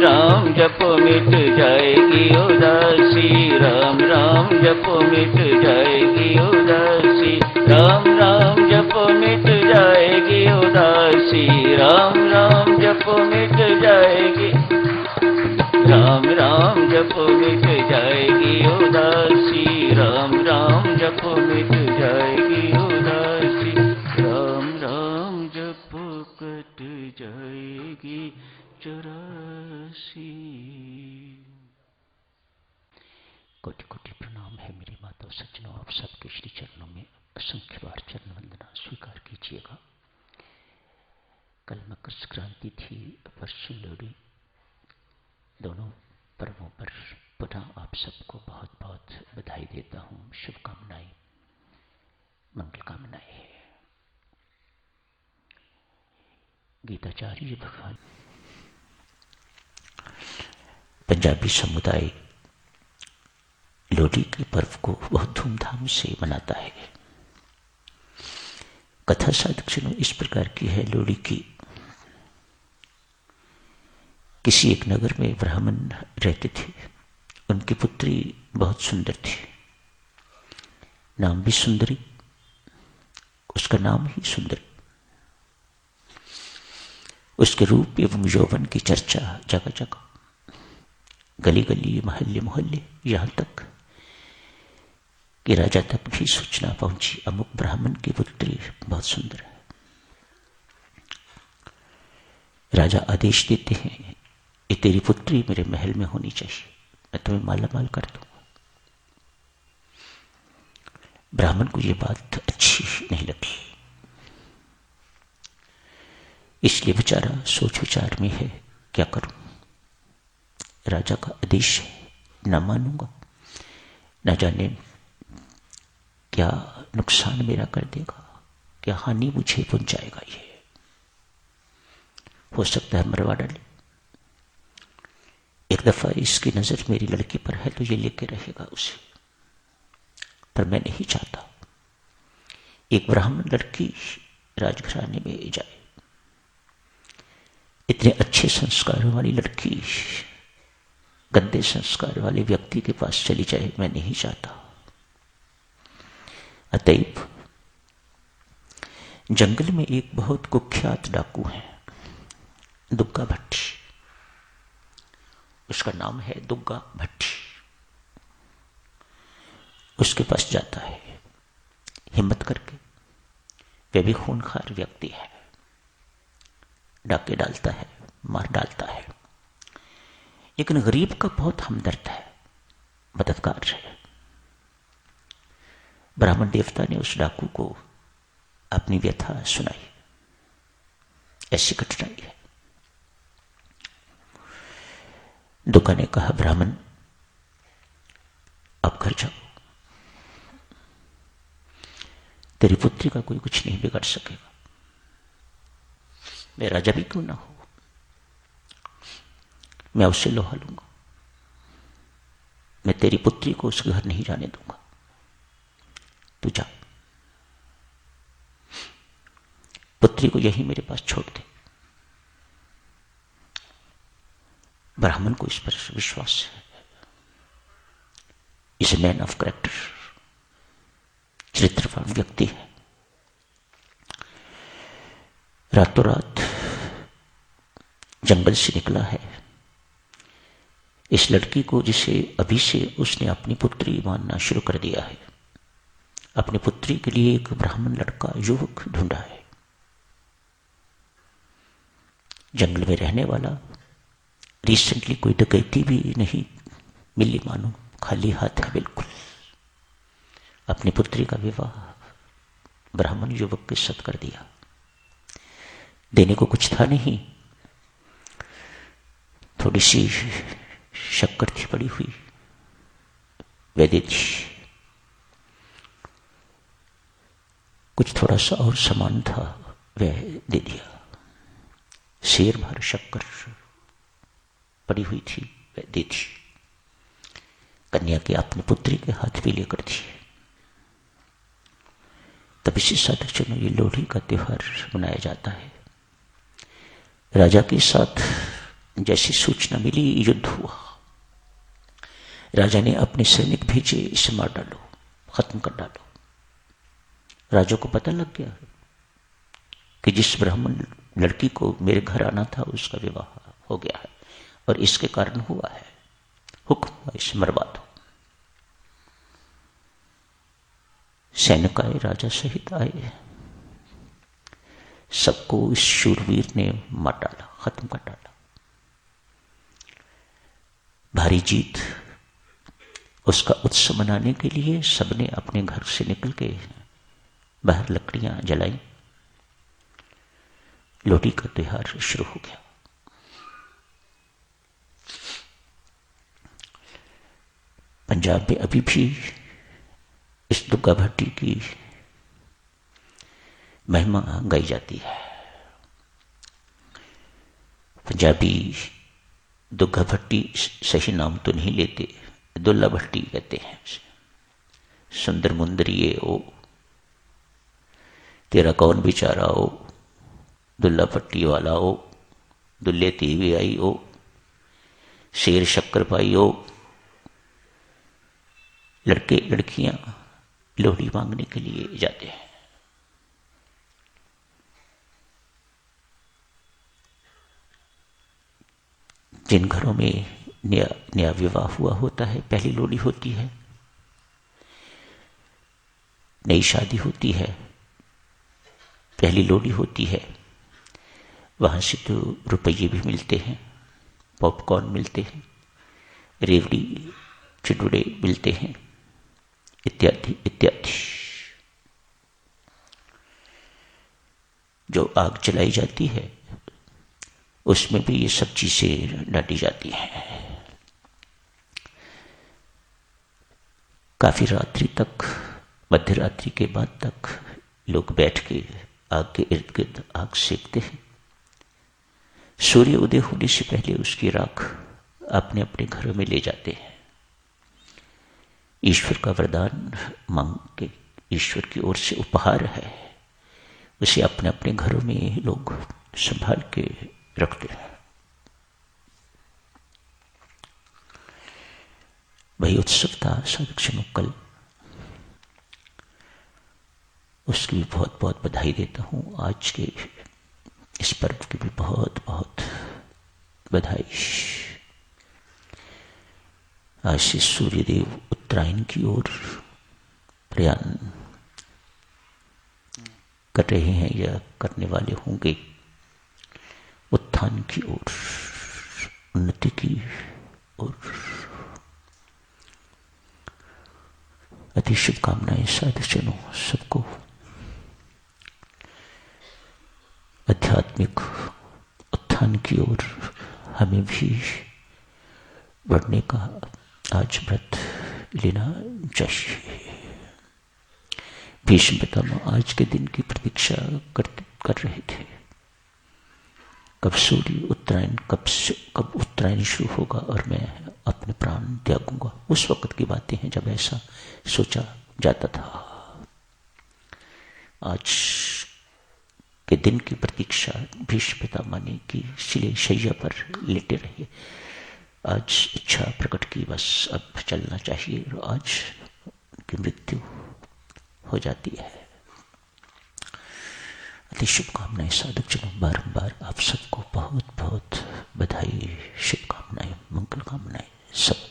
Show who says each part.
Speaker 1: राम जपो मिट जाएगी उदासी, राम राम जपो मिट जाएगी उदासी, राम राम जपो मिट जाएगी उदासी, राम राम जपो मिट जाएगी, राम राम जपो मिट जाएगी उदासी, राम राम जपो मिट जाएगी उदासी, राम राम जपो कट जाएगी चौरासी।
Speaker 2: कोटि कोटि प्रणाम है मेरी माता सज्जनों, आप सबके श्री चरणों में असंख्य बार चरण वंदना स्वीकार कीजिएगा। कल मकर संक्रांति थी, परसों लोहड़ी, दोनों पर्वों पर पुनः आप सबको बहुत बहुत बधाई देता हूँ, शुभकामनाएं, मंगल कामनाएं है। गीताचार्य भगवान पंजाबी समुदाय लोहड़ी के पर्व को बहुत धूमधाम से मनाता है। कथा साधक इस प्रकार की है लोहड़ी की। किसी एक नगर में ब्राह्मण रहते थे, उनकी पुत्री बहुत सुंदर थी, नाम भी सुंदरी, उसका नाम ही सुंदरी। उसके रूप एवं यौवन की चर्चा जगह जगह, गली गली, मोहल्ले मोहल्ले, यहां तक कि राजा तक भी सूचना पहुंची, अमुक ब्राह्मण की पुत्री बहुत सुंदर है। राजा आदेश देते हैं, ये तेरी पुत्री मेरे महल में होनी चाहिए, मैं तुम्हें माला माल कर दूंगा। ब्राह्मण को यह बात अच्छी नहीं लगी, इसलिए बेचारा सोच विचार में है, क्या करूं, राजा का आदेश है, ना मानूंगा, ना जाने क्या नुकसान मेरा कर देगा, क्या हानि मुझे पहुंचाएगा, ये हो सकता है मरवा डाले। एक दफा इसकी नजर मेरी लड़की पर है तो ये लेके रहेगा उसे, पर मैं नहीं चाहता एक ब्राह्मण लड़की राजघराने में जाए। इतने अच्छे संस्कारों वाली लड़की गंदे संस्कार वाले व्यक्ति के पास चली जाए, मैं नहीं चाहता। अतएव जंगल में एक बहुत कुख्यात डाकू है, दुग्गा भट्टी, उसका नाम है दुग्गा भट्टी। उसके पास जाता है हिम्मत करके, वह भी खूनखार व्यक्ति है, डाके डालता है, मार डालता है, लेकिन गरीब का बहुत हमदर्द है, मददगार है। ब्राह्मण देवता ने उस डाकू को अपनी व्यथा सुनाई, ऐसी कठिनाई है। दुग्गा ने कहा, ब्राह्मण अब घर जाओ, तेरी पुत्री का कोई कुछ नहीं बिगाड़ सकेगा, मैं राजा भी क्यों ना हो, मैं उससे लोहा लूंगा, मैं तेरी पुत्री को उस घर नहीं जाने दूंगा, तू जा, पुत्री को यही मेरे पास छोड़ दे। ब्राह्मण को इस पर विश्वास है, इस मैन ऑफ कैरेक्टर, चरित्रवान व्यक्ति है। रातों रात जंगल से निकला है, इस लड़की को जिसे अभी से उसने अपनी पुत्री मानना शुरू कर दिया है, अपनी पुत्री के लिए एक ब्राह्मण लड़का युवक ढूंढा है। जंगल में रहने वाला, रिसेंटली कोई डकैती भी नहीं मिली मानो, खाली हाथ है बिल्कुल। अपनी पुत्री का विवाह ब्राह्मण युवक के साथ कर दिया, देने को कुछ था नहीं, थोड़ी सी शक्कर थी पड़ी हुई, वह दे दी। कुछ थोड़ा सा और सामान था, वह दे दिया। शेर भर शक्कर पड़ी हुई थी, वह दे दी। कन्या के अपनी पुत्री के हाथ भी लेकर दी। तब इसी साधक चलो ये लोहड़ी का त्योहार मनाया जाता है। राजा के साथ जैसी सूचना मिली युद्ध हुआ। राजा ने अपने सैनिक भेजे, इसे मार डालो, खत्म कर डालो। राजा को पता लग गया कि जिस ब्राह्मण लड़की को मेरे घर आना था उसका विवाह हो गया है और इसके कारण हुआ है। हुक्म हुआ इसे मरवा दो। सैनिक आए, राजा सहित आए, सबको इस शूरवीर ने मार डाला, खत्म कर डाला। भारी जीत। उसका उत्सव मनाने के लिए सबने अपने घर से निकल के बाहर लकड़ियां जलाई। लोहड़ी का त्योहार शुरू हो गया। पंजाब में अभी भी इस दुर्गा भट्टी की महिमा गाई जाती है। पंजाबी दुर्गा भट्टी सही नाम तो नहीं लेते, दुल्ला भट्टी कहते हैं। सुंदर मुंदरिए ओ, तेरा कौन बेचारा ओ, दुल्ला भट्टी वाला ओ, दुल्ले तीवी आई ओ, शेर शक्कर पाई ओ। लड़के लड़कियां लोहड़ी मांगने के लिए जाते हैं। जिन घरों में नया विवाह हुआ होता है, पहली लोहड़ी होती है, नई शादी होती है, पहली लोहड़ी होती है, वहां से तो रुपये भी मिलते हैं, पॉपकॉर्न मिलते हैं, रेवड़ी चिड़ुड़े मिलते हैं, इत्यादि इत्यादि। जो आग जलाई जाती है उसमें भी ये सब चीजें डाली जाती हैं। काफी रात्रि तक, मध्य रात्रि के बाद तक लोग बैठ के आग के इर्द गिर्द आग सेकते हैं। सूर्य उदय होने से पहले उसकी राख अपने अपने घरों में ले जाते हैं। ईश्वर का वरदान मांग के, ईश्वर की ओर से उपहार है, उसे अपने अपने घरों में लोग संभाल के रखते हैं। वही उत्सव था साधक कल, उसकी भी बहुत बहुत बधाई देता हूं। आज के इस पर्व की भी बहुत बहुत बधाई। आज से सूर्यदेव उत्तरायण की ओर प्रयाण कर रहे हैं या करने वाले होंगे, उत्थान की ओर, उन्नति की ओर। अति शुभकामनाएं साधुजनों सबको। आध्यात्मिक उत्थान की ओर हमें भी बढ़ने का आज व्रत लेना चाहिए। भीष्म पितामह आज के दिन की प्रतीक्षा कर रहे थे, कब सूर्य उत्तरायण, कब उत्तरायण शुरू होगा और मैं अपने प्राण त्यागूंगा। उस वक्त की बातें हैं जब ऐसा सोचा जाता था। आज के दिन की प्रतीक्षा भीष्म पितामह ने की, इसलिए शैया पर लेटे रहे। आज इच्छा प्रकट की, बस अब चलना चाहिए, और आज की मृत्यु हो जाती है। अति शुभकामनाएं साधक जनों। बारंबार आप सबको बहुत बहुत बधाई, शुभकामनाएं, मंगल कामनाएं सब।